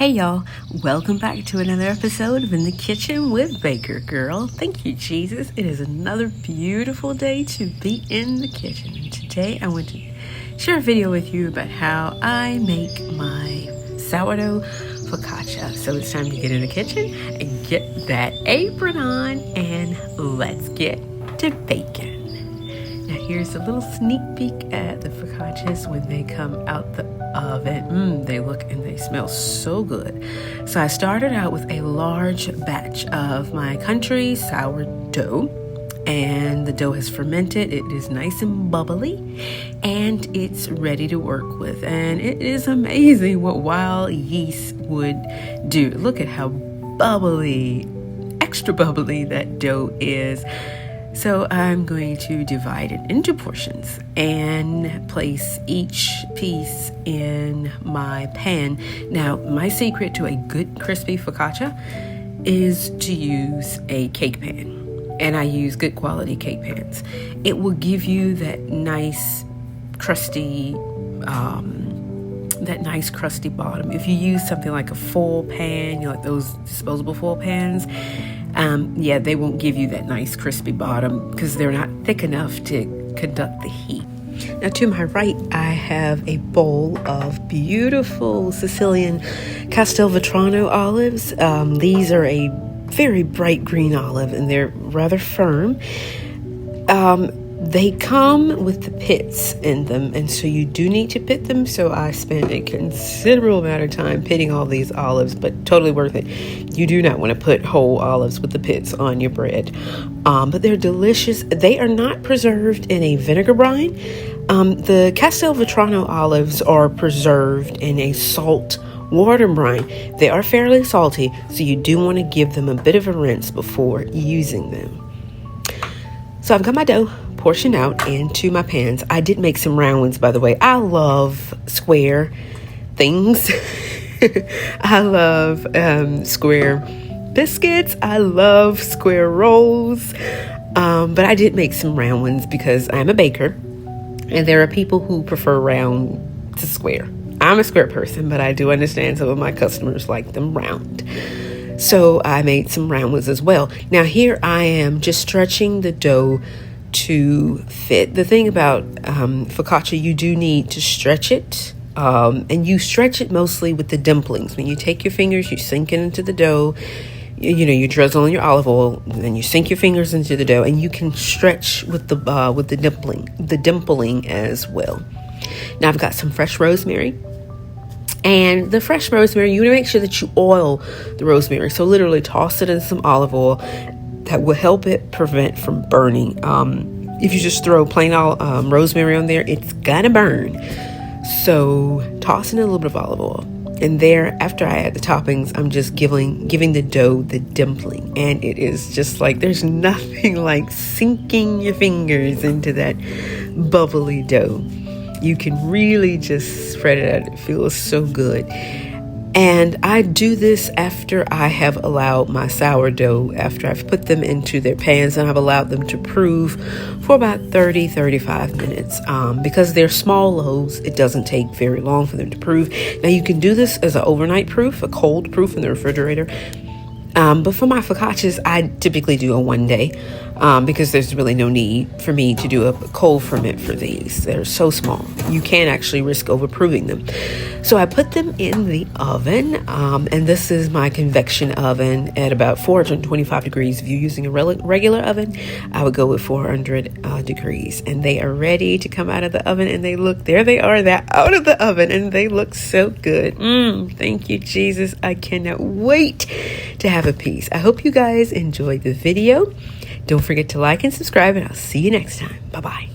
Hey y'all, welcome back to another episode of In the Kitchen with Baker Girl. Thank you, Jesus. It is another beautiful day to be in the kitchen. And today I want to share a video with you about how I make my sourdough focaccia. So it's time to get in the kitchen and get that apron on and let's get to baking. Now here's a little sneak peek at the focaccias when they come out the oven. They look and they smell so good. So I started out with a large batch of my country sourdough, and the dough has fermented. It is nice and bubbly and it's ready to work with, and it is amazing what wild yeast would do. Look at how bubbly, extra bubbly that dough is. So I'm going to divide it into portions and place each piece in my pan. Now, my secret to a good crispy focaccia is to use a cake pan. And I use good quality cake pans. It will give you that nice crusty bottom. If you use something like a foil pan, you know, like those disposable foil pans, they won't give you that nice crispy bottom because they're not thick enough to conduct the heat. Now to my right, I have a bowl of beautiful Sicilian Castelvetrano olives. These are a very bright green olive and they're rather firm. They come with the pits in them, and so you do need to pit them. So I spent a considerable amount of time pitting all these olives, but totally worth it. You do not want to put whole olives with the pits on your bread. But they're delicious. They are not preserved in a vinegar brine. The Castelvetrano olives are preserved in a salt water brine. They are fairly salty, so you do want to give them a bit of a rinse before using them. So I've got my dough portioned out into my pans. I did make some round ones, by the way. I love square things. I love square biscuits. I love square rolls. But I did make some round ones because I'm a baker, and there are people who prefer round to square. I'm a square person, but I do understand some of my customers like them round. So I made some round ones as well. Now here I am just stretching the dough to fit. The thing about focaccia, you do need to stretch it, and you stretch it mostly with the dumplings. When you take your fingers, you sink it into the dough. You drizzle on your olive oil, and then you sink your fingers into the dough, and you can stretch with the dimpling as well. Now I've got some fresh rosemary. And the fresh rosemary, you want to make sure that you oil the rosemary. So literally toss it in some olive oil. That will help it prevent from burning. If you just throw plain rosemary on there, it's gonna burn. So toss in a little bit of olive oil. And there, after I add the toppings, I'm just giving the dough the dimpling. And it is just like, there's nothing like sinking your fingers into that bubbly dough. You can really just spread it out. It feels so good. And I do this after I have allowed my sourdough, after I've put them into their pans and I've allowed them to proof for about 30-35 minutes. Because they're small loaves, it doesn't take very long for them to proof. Now you can do this as an overnight proof, a cold proof in the refrigerator. But for my focaccias, I typically do a 1 day because there's really no need for me to do a cold ferment for these. They're so small. You can actually risk overproving them. So I put them in the oven, and this is my convection oven at about 425 degrees. If you're using a regular oven, I would go with 400 degrees. And they are ready to come out of the oven, and there they are, they're out of the oven, and they look so good. Thank you, Jesus. I cannot wait to have a piece. I hope you guys enjoyed the video. Don't forget to like and subscribe, and I'll see you next time. Bye-bye.